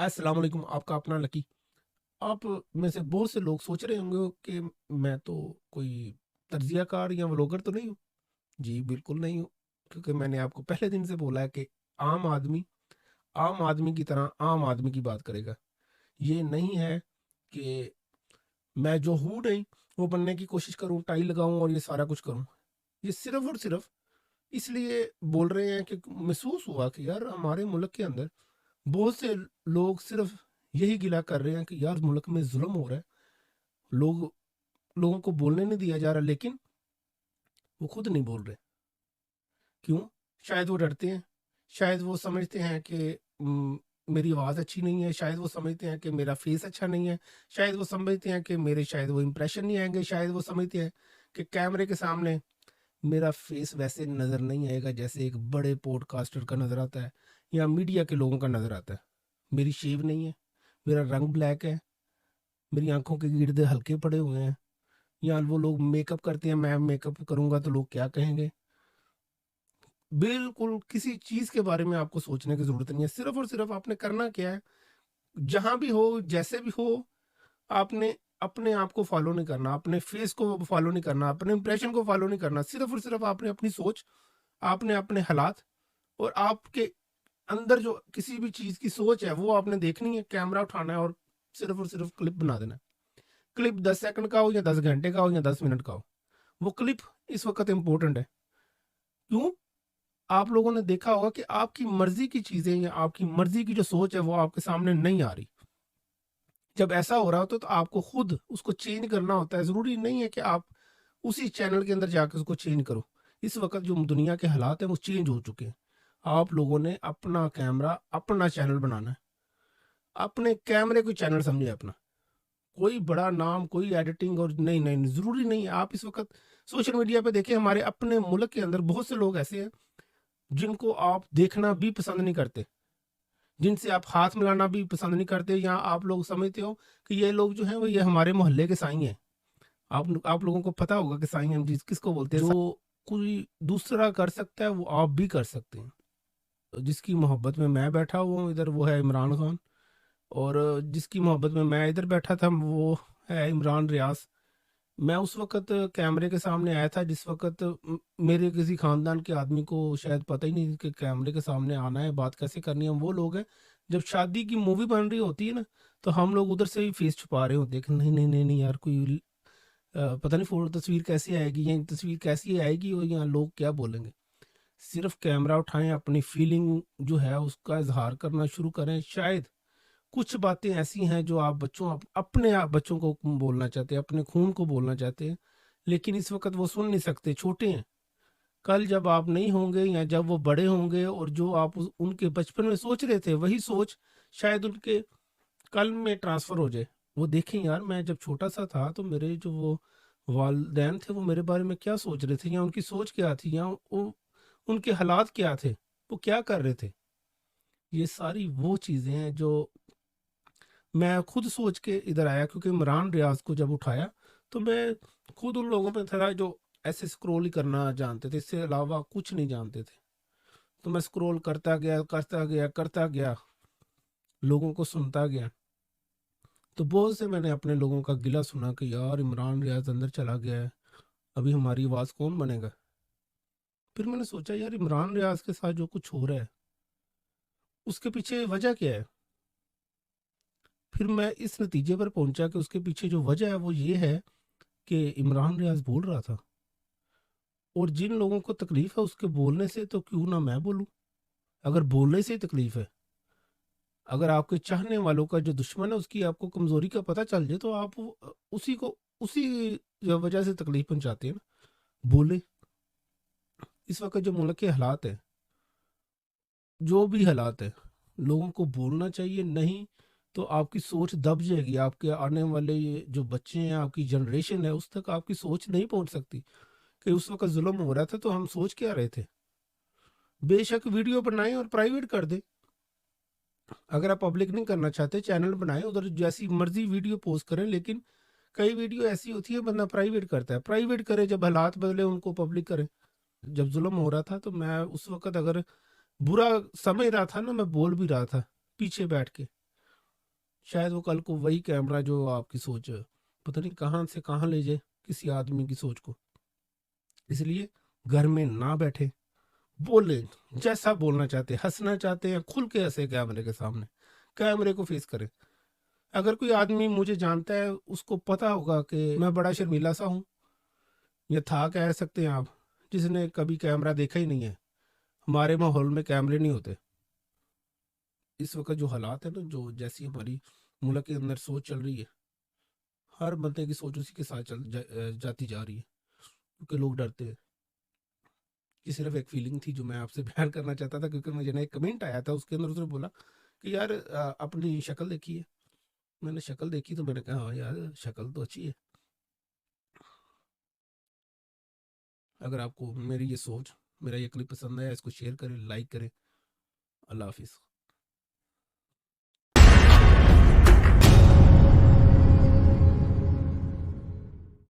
السلام علیکم، آپ کا اپنا لکی۔ آپ میں سے بہت سے لوگ سوچ رہے ہوں گے کہ میں تو کوئی تجزیہ کار یا ولاگر تو نہیں ہوں۔ جی بالکل نہیں ہوں، کیونکہ میں نے آپ کو پہلے دن سے بولا ہے کہ عام آدمی عام آدمی کی طرح عام آدمی کی بات کرے گا۔ یہ نہیں ہے کہ میں جو ہوں نہیں وہ بننے کی کوشش کروں، ٹائی لگاؤں اور یہ سارا کچھ کروں۔ یہ صرف اور صرف اس لیے بول رہے ہیں کہ محسوس ہوا کہ یار ہمارے ملک کے اندر بہت سے لوگ صرف یہی گلا کر رہے ہیں کہ یار ملک میں ظلم ہو رہا ہے، لوگوں کو بولنے نہیں دیا جا رہا، لیکن وہ خود نہیں بول رہے۔ کیوں؟ شاید وہ ڈرتے ہیں، شاید وہ سمجھتے ہیں کہ میری آواز اچھی نہیں ہے، شاید وہ سمجھتے ہیں کہ میرا فیس اچھا نہیں ہے، شاید وہ سمجھتے ہیں کہ میرے شاید وہ امپریشن نہیں آئیں گے، شاید وہ سمجھتے ہیں کہ کیمرے کے سامنے میرا فیس ویسے نظر نہیں آئے گا جیسے ایک بڑے پوڈ کاسٹر کا نظر آتا ہے یا میڈیا کے لوگوں کا نظر آتا ہے۔ میری شیو نہیں ہے، میرا رنگ بلیک ہے، میری آنکھوں کے گرد ہلکے پڑے ہوئے ہیں، یا وہ لوگ میک اپ کرتے ہیں، میں میک اپ کروں گا تو لوگ کیا کہیں گے۔ بالکل کسی چیز کے بارے میں آپ کو سوچنے کی ضرورت نہیں ہے، صرف اور صرف آپ نے کرنا کیا ہے، جہاں بھی ہو جیسے بھی ہو، آپ نے اپنے آپ کو فالو نہیں کرنا، اپنے فیس کو فالو نہیں کرنا، اپنے امپریشن کو فالو نہیں کرنا، صرف اور صرف آپ نے اپنی سوچ، آپ نے اپنے حالات اور آپ کے اندر جو کسی بھی چیز کی سوچ ہے وہ آپ نے دیکھنی ہے، کیمرہ اٹھانا ہے اور صرف اور صرف کلپ بنا دینا ہے۔ کلپ 10 سیکنڈ کا ہو یا 10 گھنٹے کا ہو یا 10 منٹ کا ہو، وہ کلپ اس وقت امپورٹنٹ ہے۔ کیوں؟ آپ لوگوں نے دیکھا ہوگا کہ آپ کی مرضی کی چیزیں یا آپ کی مرضی کی جو سوچ ہے وہ آپ کے سامنے نہیں آ رہی۔ جب ایسا ہو رہا ہوتا ہے تو آپ کو خود اس کو چینج کرنا ہوتا ہے، ضروری نہیں ہے کہ آپ اسی چینل کے اندر جا کے اس کو چینج کرو۔ اس وقت جو دنیا کے حالات ہیں وہ چینج ہو چکے ہیں، آپ لوگوں نے اپنا کیمرہ اپنا چینل بنانا ہے، اپنے کیمرے کو چینل سمجھے اپنا، کوئی بڑا نام، کوئی ایڈیٹنگ اور نہیں ضروری نہیں ہے۔ آپ اس وقت سوشل میڈیا پہ دیکھیں، ہمارے اپنے ملک کے اندر بہت سے لوگ ایسے ہیں جن کو آپ دیکھنا بھی پسند نہیں کرتے، جن سے آپ ہاتھ ملانا بھی پسند نہیں کرتے، یا آپ لوگ سمجھتے ہو کہ یہ لوگ جو ہیں وہ یہ ہمارے محلے کے سائیں ہیں۔ آپ لوگوں کو پتا ہوگا کہ سائیں ہم جس کس کو بولتے ہیں۔ جو کوئی دوسرا کر سکتا ہے وہ آپ بھی کر سکتے ہیں۔ جس کی محبت میں میں بیٹھا ہوا ہوں ادھر وہ ہے عمران خان، اور جس کی محبت میں ادھر بیٹھا تھا وہ ہے عمران ریاض۔ میں اس وقت کیمرے کے سامنے آیا تھا جس وقت میرے کسی خاندان کے آدمی کو شاید پتہ ہی نہیں کہ کیمرے کے سامنے آنا ہے، بات کیسے کرنی ہے۔ ہم وہ لوگ ہیں جب شادی کی مووی بن رہی ہوتی ہے نا تو ہم لوگ ادھر سے ہی فیس چھپا رہے ہوتے ہیں کہ نہیں یار کوئی پتہ نہیں فوٹو تصویر کیسی آئے گی، یا تصویر کیسی آئے گی، اور یہاں لوگ کیا بولیں گے۔ صرف کیمرہ اٹھائیں، اپنی فیلنگ جو ہے اس کا اظہار کرنا شروع کریں۔ شاید کچھ باتیں ایسی ہیں جو آپ اپنے بچوں کو بولنا چاہتے ہیں، اپنے خون کو بولنا چاہتے ہیں، لیکن اس وقت وہ سن نہیں سکتے، چھوٹے ہیں۔ کل جب آپ نہیں ہوں گے یا جب وہ بڑے ہوں گے اور جو آپ ان کے بچپن میں سوچ رہے تھے وہی سوچ شاید ان کے کل میں ٹرانسفر ہو جائے۔ وہ دیکھیں یار میں جب چھوٹا سا تھا تو میرے جو وہ والدین تھے وہ میرے بارے میں کیا سوچ رہے تھے، یا ان کی سوچ کیا تھی، یا ان کے حالات کیا تھے، وہ کیا کر رہے تھے۔ یہ ساری وہ چیزیں ہیں جو میں خود سوچ کے ادھر آیا، کیونکہ عمران ریاض کو جب اٹھایا تو میں خود ان لوگوں میں تھا جو ایسے سکرول ہی کرنا جانتے تھے، اس سے علاوہ کچھ نہیں جانتے تھے۔ تو میں سکرول کرتا گیا، لوگوں کو سنتا گیا، تو بہت سے میں نے اپنے لوگوں کا گلہ سنا کہ یار عمران ریاض اندر چلا گیا ہے، ابھی ہماری آواز کون بنے گا۔ پھر میں نے سوچا یار عمران ریاض کے ساتھ جو کچھ ہو رہا ہے اس کے پیچھے وجہ کیا ہے۔ پھر میں اس نتیجے پر پہنچا کہ اس کے پیچھے جو وجہ ہے وہ یہ ہے کہ عمران ریاض بول رہا تھا، اور جن لوگوں کو تکلیف ہے اس کے بولنے سے تو کیوں نہ میں بولوں۔ اگر بولنے سے ہی تکلیف ہے، اگر آپ کے چاہنے والوں کا جو دشمن ہے اس کی آپ کو کمزوری کا پتہ چل جائے تو آپ اسی وجہ سے تکلیف پہنچاتے ہیں نا۔ بولے۔ اس وقت جو ملک کے حالات ہیں، جو بھی حالات ہیں، لوگوں کو بولنا چاہیے، نہیں تو آپ کی سوچ دب جائے گی۔ آپ کے آنے والے جو بچے ہیں، آپ کی جنریشن ہے، اس تک آپ کی سوچ نہیں پہنچ سکتی کہ اس وقت ظلم ہو رہا تھا تو ہم سوچ کیا رہے تھے۔ بے شک ویڈیو بنائیں اور پرائیویٹ کر دیں، اگر آپ پبلک نہیں کرنا چاہتے چینل بنائیں، ادھر جیسی مرضی ویڈیو پوسٹ کریں، لیکن کئی ویڈیو ایسی ہوتی ہے بندہ پرائیویٹ کرتا ہے، پرائیویٹ کرے، جب حالات بدلے ان کو پبلک کرے۔ جب ظلم ہو رہا تھا تو میں اس وقت اگر برا سمجھ رہا تھا نا، میں بول بھی رہا تھا پیچھے بیٹھ کے، شاید وہ کل کو وہی کیمرہ جو آپ کی سوچ پتہ نہیں کہاں سے کہاں لے جائے کسی آدمی کی سوچ کو. اس لیے گھر میں نہ بیٹھے، بولیں جیسا بولنا چاہتے ہیں، ہنسنا چاہتے ہیں کھل کے ہنسے کیمرے کے سامنے، کیمرے کو فیس کریں. اگر کوئی آدمی مجھے جانتا ہے اس کو پتا ہوگا کہ میں بڑا شرمیلا سا ہوں، یا تھا کہہ سکتے ہیں آپ، جس نے کبھی کیمرہ دیکھا ہی نہیں ہے. ہمارے ماحول میں کیمرے نہیں ہوتے. اس وقت جو حالات ہیں نا، جو جیسی ہماری ملک کے اندر سوچ چل رہی ہے، ہر بندے کی سوچ اسی کے ساتھ جاتی جا رہی ہے، کیونکہ لوگ ڈرتے ہیں. یہ صرف ایک فیلنگ تھی جو میں آپ سے بیان کرنا چاہتا تھا، کیونکہ مجھے نا ایک کمنٹ آیا تھا، اس کے اندر اس نے بولا کہ یار اپنی شکل دیکھی ہے. میں نے شکل دیکھی تو میں نے کہا ہاں یار شکل تو اچھی ہے. اگر آپ کو میری یہ سوچ، میرا یہ کلپ پسند آیا، اس کو شیئر کریں، لائک کریں. اللہ حافظ.